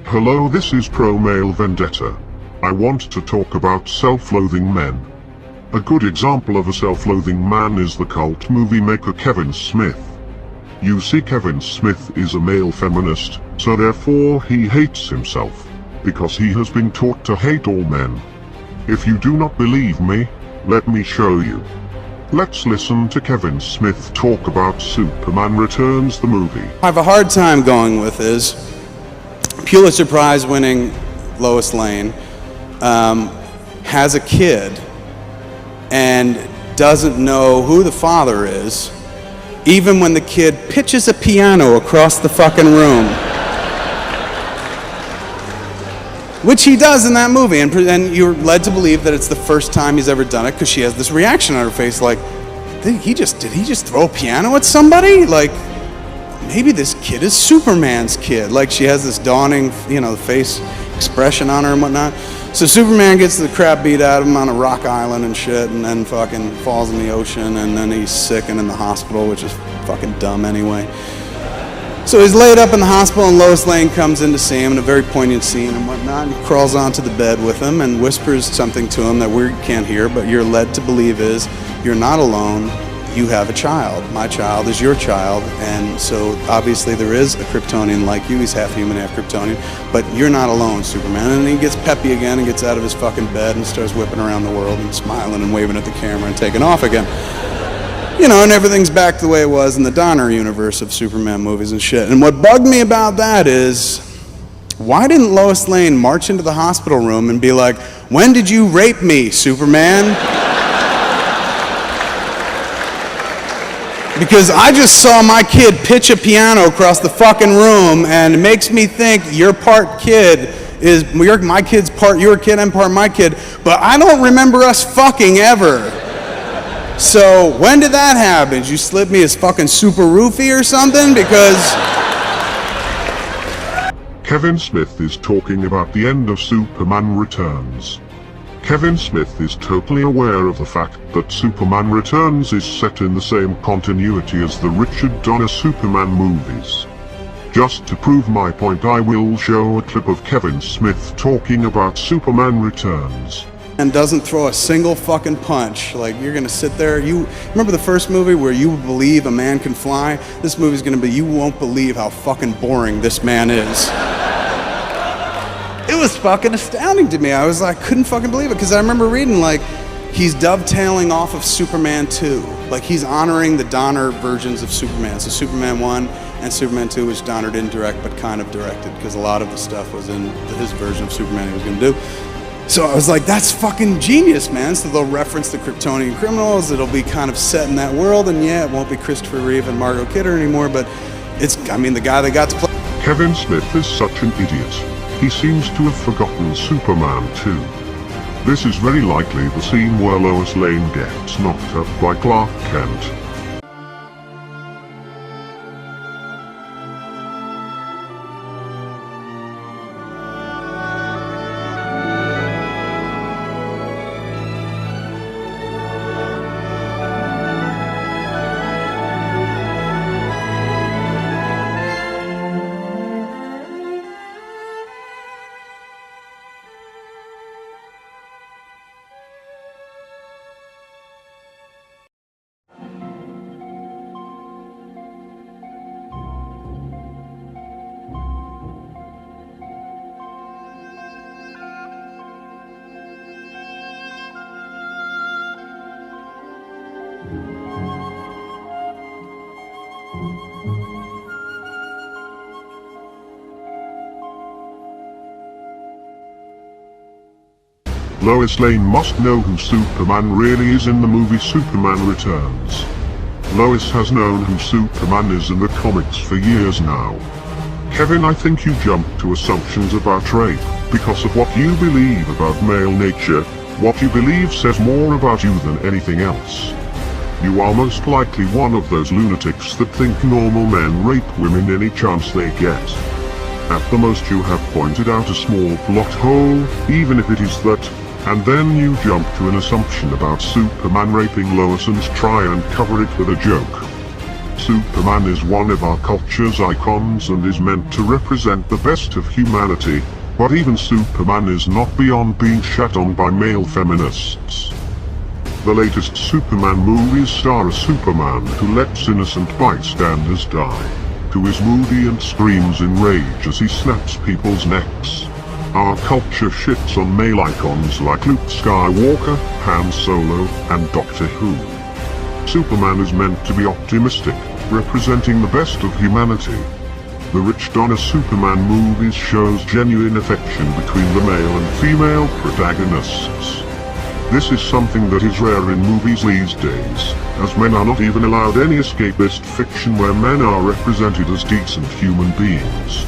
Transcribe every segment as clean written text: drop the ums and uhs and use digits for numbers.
Hello, this is Pro Male Vendetta. I want to talk about self-loathing men. A good example of a self-loathing man is the cult movie maker Kevin Smith. You see, Kevin Smith is a male feminist, so therefore he hates himself, because he has been taught to hate all men. If you do not believe me, let me show you. Let's listen to Kevin Smith talk about Superman Returns, the movie. I have a hard time going with is Pulitzer Prize winning Lois Lane has a kid and doesn't know who the father is, even when the kid pitches a piano across the fucking room. Which he does in that movie, and you're led to believe that it's the first time he's ever done it because she has this reaction on her face like, did he just throw a piano at somebody? Like, maybe this kid is Superman's kid. Like, she has this dawning, face expression on her and whatnot. So Superman gets the crap beat out of him on a rock island and shit, and then fucking falls in the ocean, and then he's sick and in the hospital, which is fucking dumb anyway. So he's laid up in the hospital, and Lois Lane comes in to see him in a very poignant scene and whatnot, and crawls onto the bed with him and whispers something to him that we can't hear, but you're led to believe is, you're not alone, you have a child. My child is your child, and so obviously there is a Kryptonian like you. He's half human, half Kryptonian, but you're not alone, Superman. And he gets peppy again and gets out of his fucking bed and starts whipping around the world and smiling and waving at the camera and taking off again. And everything's back to the way it was in the Donner universe of Superman movies and shit. And what bugged me about that is, why didn't Lois Lane march into the hospital room and be like, when did you rape me, Superman? Because I just saw my kid pitch a piano across the fucking room, and it makes me think you're part kid, my kid's part your kid, I'm part my kid, but I don't remember us fucking ever. So when did that happen? Did you slip me as fucking super roofie or something? Because Kevin Smith is talking about the end of Superman Returns. Kevin Smith is totally aware of the fact that Superman Returns is set in the same continuity as the Richard Donner Superman movies. Just to prove my point, I will show a clip of Kevin Smith talking about Superman Returns. And doesn't throw a single fucking punch. Like, you're gonna sit there, you remember the first movie where you believe a man can fly? This movie's gonna be, you won't believe how fucking boring this man is. It was fucking astounding to me. I was like, couldn't fucking believe it, because I remember reading, like, he's dovetailing off of Superman 2. Like, he's honoring the Donner versions of Superman. So Superman 1 and Superman 2, which Donner didn't direct, but kind of directed, because a lot of the stuff was in his version of Superman he was gonna do. So I was like, that's fucking genius, man. So they'll reference the Kryptonian criminals, it'll be kind of set in that world, and yeah, it won't be Christopher Reeve and Margot Kidder anymore, but it's, the guy they got to play. Kevin Smith is such an idiot. He seems to have forgotten Superman 2. This is very likely the scene where Lois Lane gets knocked up by Clark Kent. Lois Lane must know who Superman really is in the movie Superman Returns. Lois has known who Superman is in the comics for years now. Kevin, I think you jumped to assumptions about rape because of what you believe about male nature. What you believe says more about you than anything else. You are most likely one of those lunatics that think normal men rape women any chance they get. At the most you have pointed out a small plot hole, even if it is that, and then you jump to an assumption about Superman raping Lois and try and cover it with a joke. Superman is one of our culture's icons and is meant to represent the best of humanity, but even Superman is not beyond being shat on by male feminists. The latest Superman movies star a Superman who lets innocent bystanders die, who is moody and screams in rage as he snaps people's necks. Our culture shits on male icons like Luke Skywalker, Han Solo, and Doctor Who. Superman is meant to be optimistic, representing the best of humanity. The Rich Donner Superman movies shows genuine affection between the male and female protagonists. This is something that is rare in movies these days, as men are not even allowed any escapist fiction where men are represented as decent human beings.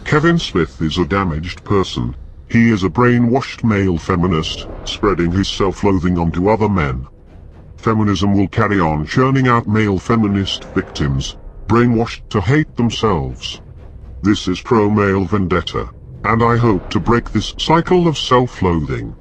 Kevin Smith is a damaged person. He is a brainwashed male feminist, spreading his self-loathing onto other men. Feminism will carry on churning out male feminist victims, brainwashed to hate themselves. This is pro-male vendetta, and I hope to break this cycle of self-loathing.